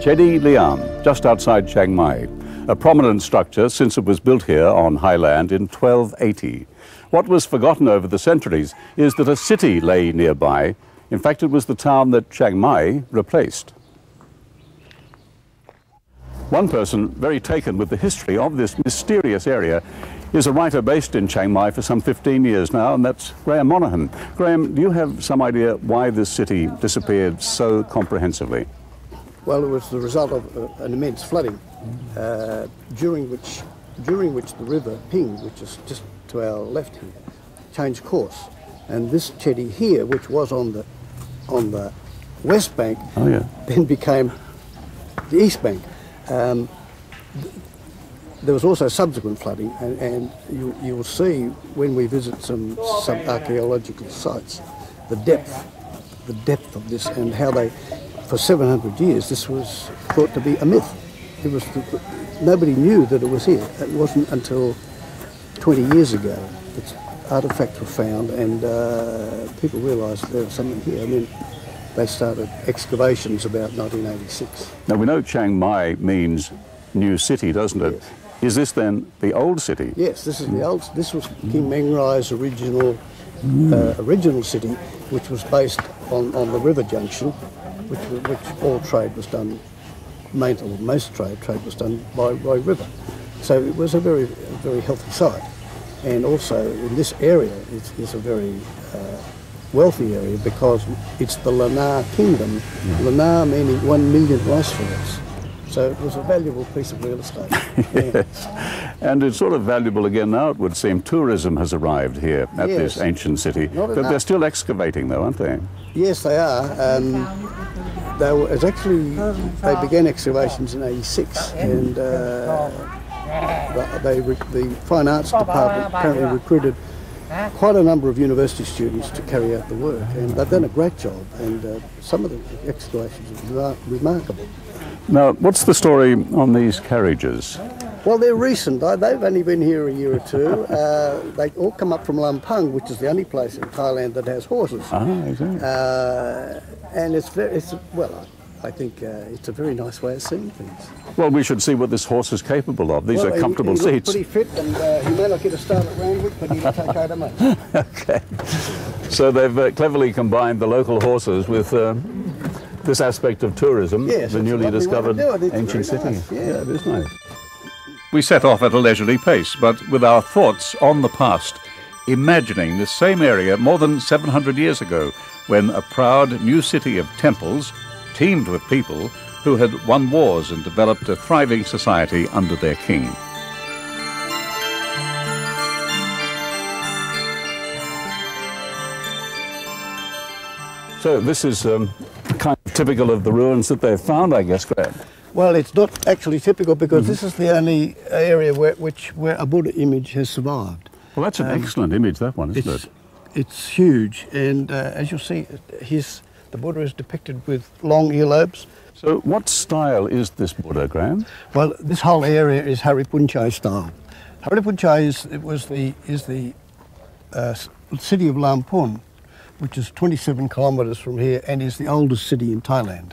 Chedi Liam, just outside Chiang Mai, a prominent structure since it was built here on high land in 1280. What was forgotten over the centuries is that a city lay nearby. In fact, it was the town that Chiang Mai replaced. One person very taken with the history of this mysterious area is a writer based in Chiang Mai for some 15 years now, and that's Graham Monaghan. Graham, do you have some idea why this city disappeared so comprehensively? Well, it was the result of an immense flooding, during which the river Ping, which is just to our left here, changed course. And this Chedi here, which was on the west bank, then became the east bank. There was also subsequent flooding, and you will see when we visit some archaeological sites the depth of this, and how they, for 700 years, this was thought to be a myth. It was nobody knew that it was here. It wasn't until 20 years ago that artefacts were found, and people realised there was something here. I mean, they started excavations about 1986. Now we know Chiang Mai means new city, doesn't it? Yes. Is this then the old city? Yes, this is the old. This was King Mengrai's original city, which was based on the river junction, which all trade was done, most trade was done by river. So it was a very healthy site, and also in this area is a very wealthy area because it's the Lanna kingdom. Lanna meaning 1 million rice fields. So it was a valuable piece of real estate. Yes. And it's sort of valuable again now, it would seem. Tourism has arrived here at this ancient city. But they're still excavating though, aren't they? Yes, they are. They began excavations in '86, and the Fine Arts Department apparently recruited quite a number of university students to carry out the work, and they've done a great job, and some of the excavations are remarkable. Now, what's the story on these carriages? Well, they're recent. They've only been here a year or two. They all come up from Lamphun, which is the only place in Thailand that has horses. Exactly. And I think it's a very nice way of seeing things. Well, we should see what this horse is capable of. These are comfortable seats. Pretty fit, and he may not get a start at Randwick, but he'll take out a much. Okay. So they've cleverly combined the local horses with this aspect of tourism, the newly discovered ancient city. Nice. Yeah, it is nice. We set off at a leisurely pace, but with our thoughts on the past, imagining this same area more than 700 years ago, when a proud new city of temples teemed with people who had won wars and developed a thriving society under their king. So this is kind of typical of the ruins that they've found, I guess, Graham. Well, it's not actually typical because this is the only area where a Buddha image has survived. Well, that's an excellent image, that one, isn't it? It's huge, and as you'll see, the Buddha is depicted with long earlobes. So what style is this Buddha, Graham? Well, this whole area is Haripunchai style. Haripunchai is the city of Lamphun, which is 27 kilometres from here and is the oldest city in Thailand.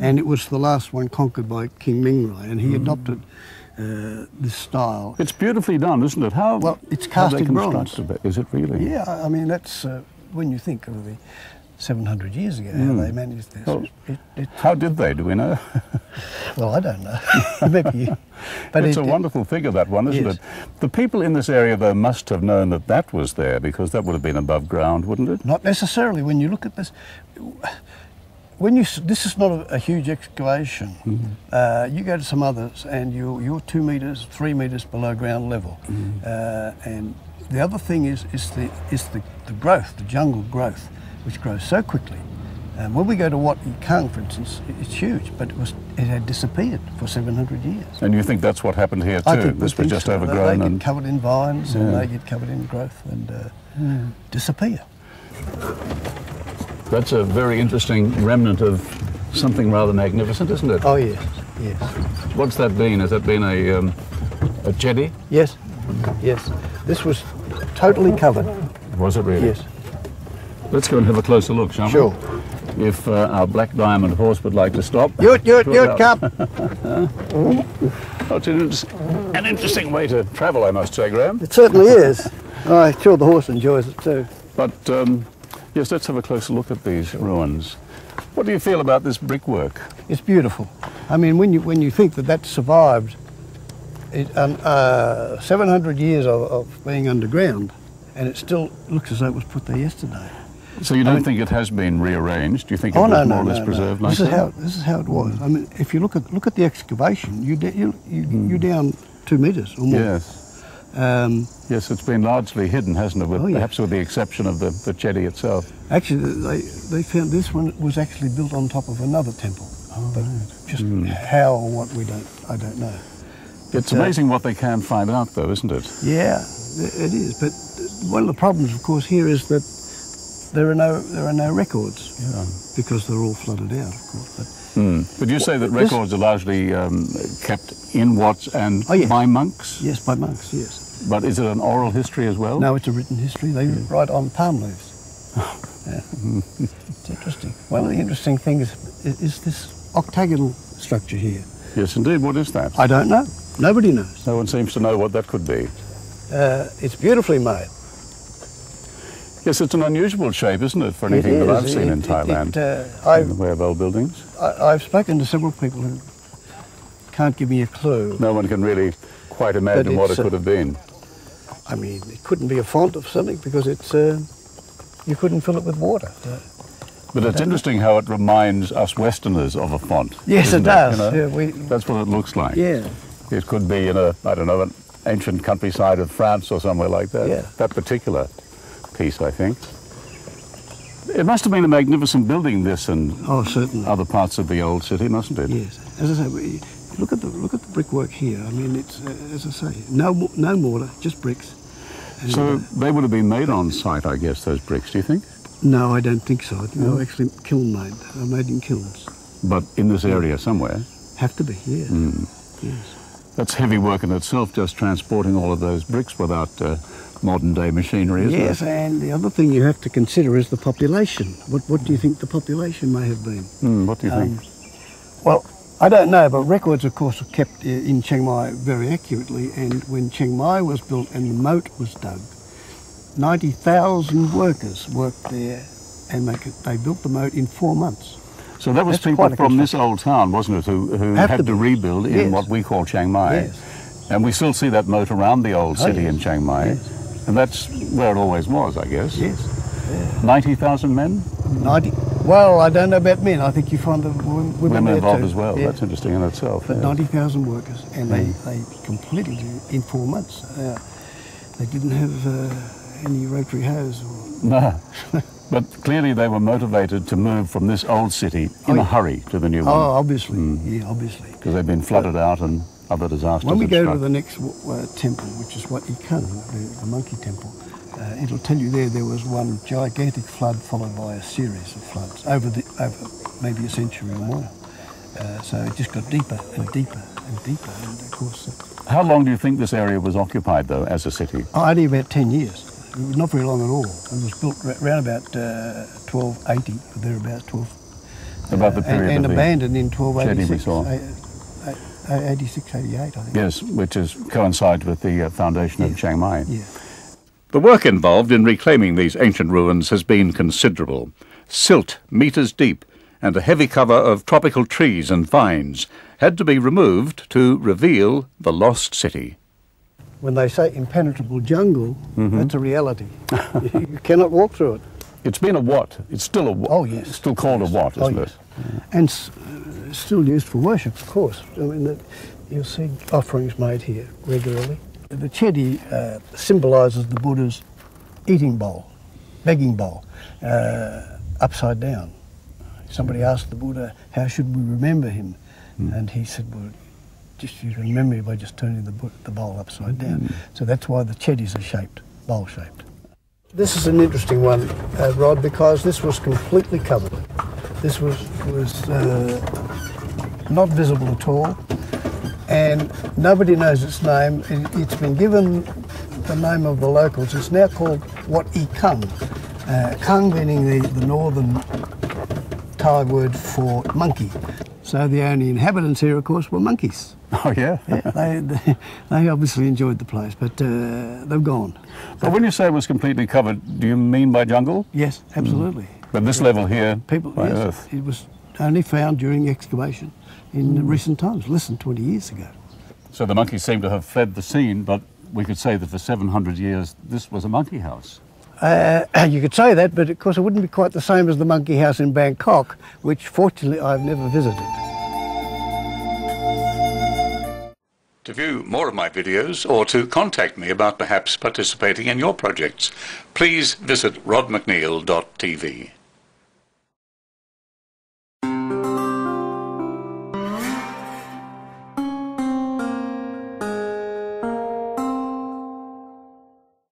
And it was the last one conquered by King Mengrai, and he adopted this style. It's beautifully done, isn't it? Well, it's cast in bronze. Is it really? Yeah, I mean, that's when you think of the 700 years ago, how they managed this. Well, how did they, do we know? Well, I don't know. Maybe you. But it's a wonderful figure, that one, isn't it? The people in this area, though, must have known that that was there, because that would have been above ground, wouldn't it? Not necessarily. When you look at this, this is not a huge excavation. You go to some others, and you're 2 metres, 3 metres below ground level. And the other thing is the growth, the jungle growth, which grows so quickly. When we go to Wat E Kang, for instance, it's huge, but it had disappeared for 700 years. And you think that's what happened here too? This was just overgrown? They get covered in vines, and they get covered in growth and disappear. That's a very interesting remnant of something rather magnificent, isn't it? Oh, yes, yes. What's that been? Has that been a chedi? Yes, yes. This was totally covered. Was it really? Yes. Let's go and have a closer look, shall we? Sure. if our black diamond horse would like to stop. Yut, Cup. Oh, it's an interesting way to travel, I must say, Graham. It certainly is. I'm sure the horse enjoys it too. But yes, let's have a closer look at these ruins. What do you feel about this brickwork? It's beautiful. I mean, when you think that survived 700 years of being underground, and it still looks as though it was put there yesterday. So you don't think it has been rearranged? Do you think it was more or less preserved like that? This is how it was. I mean, if you look at the excavation, you're down 2 metres or more. Yes. Yes, it's been largely hidden, hasn't it? Perhaps with the exception of the Chedi itself. Actually, they found this one was actually built on top of another temple. Oh, but right. just how or what I don't know. It's amazing what they can find out, though, isn't it? Yeah, it is. But one of the problems, of course, here is that there are no records because they're all flooded out, of course. But you say that records are largely kept in Wats and by monks? Yes, by monks, yes. But is it an oral history as well? No, it's a written history. They write on palm leaves. It's interesting. One of the interesting things is this octagonal structure here. Yes, indeed. What is that? I don't know. Nobody knows. No one seems to know what that could be. It's beautifully made. Yes, it's an unusual shape, isn't it, for anything that I've seen in Thailand, in the way of old buildings? I've spoken to several people who can't give me a clue. No one can really quite imagine what it could have been. I mean, it couldn't be a font of something because it's you couldn't fill it with water. But it's interesting how it reminds us Westerners of a font. Yes, it does. You know? That's what it looks like. Yeah. It could be in I don't know, an ancient countryside of France or somewhere like that. Yeah. That particular piece, I think. It must have been a magnificent building, this, and certainly other parts of the old city, mustn't it? Yes. As I say, look at the brickwork here. I mean, it's as I say, no mortar, just bricks. And so they would have been made on site, I guess, those bricks. Do you think? No, I don't think so. I think they were actually kiln made. They were made in kilns. But in this area somewhere. Have to be. Yeah. Yes. That's heavy work in itself, just transporting all of those bricks without modern day machinery, isn't it? Yes, and the other thing you have to consider is the population. What do you think the population may have been? What do you think? Well, I don't know, but records, of course, are kept in Chiang Mai very accurately, and when Chiang Mai was built and the moat was dug, 90,000 workers worked there, and they built the moat in 4 months. So that was people from this old town, wasn't it, who had to rebuild in what we call Chiang Mai. Yes. And we still see that moat around the old city in Chiang Mai. Yes. And that's where it always was, I guess. Yes. Yeah. 90,000 men? 90. Well, I don't know about men. I think you find the women there involved too. as well. Yeah. That's interesting in itself. But 90,000 workers, and they completed it in 4 months. They didn't have any rotary hose. No. But clearly they were motivated to move from this old city in a hurry to the new one. Oh, obviously. Yeah, obviously. Because they've been flooded out and other disasters. When we go to the next temple, which is Wat E Kang, the monkey temple, it'll tell you there was one gigantic flood followed by a series of floods over maybe a century or more. So it just got deeper and deeper and deeper. And of course, how long do you think this area was occupied, though, as a city? Only about 10 years. It was not very long at all. It was built around about 1280, or thereabouts, 12. About the period and of abandoned in 1286. Chedi we saw. 86, 88, I think. Yes, which coincides with the foundation of Chiang Mai. Yeah. The work involved in reclaiming these ancient ruins has been considerable. Silt metres deep and a heavy cover of tropical trees and vines had to be removed to reveal the lost city. When they say impenetrable jungle, that's a reality. You cannot walk through it. It's been a wat. It's still a wat. Oh, yes. It's still called a wat, isn't it? And still used for worship, of course. I mean, you'll see offerings made here regularly. The Chedi symbolises the Buddha's eating bowl, begging bowl, upside down. Somebody asked the Buddha, how should we remember him? And he said, well, you can remember by just turning the bowl upside down. So that's why the Chedis are bowl-shaped. This is an interesting one, Rod, because this was completely covered. This was not visible at all, and nobody knows its name. It's been given the name of the locals. It's now called Wat E Kang. Kang meaning the northern Thai word for monkey. So the only inhabitants here, of course, were monkeys. Oh, yeah? They obviously enjoyed the place, but they've gone. But when you say it was completely covered, do you mean by jungle? Yes, absolutely. But this level here, by yes, earth? It was only found during excavation in recent times, less than 20 years ago. So the monkeys seem to have fled the scene, but we could say that for 700 years this was a monkey house. You could say that, but of course it wouldn't be quite the same as the monkey house in Bangkok, which fortunately I've never visited. To view more of my videos or to contact me about perhaps participating in your projects, please visit rodmcneil.tv.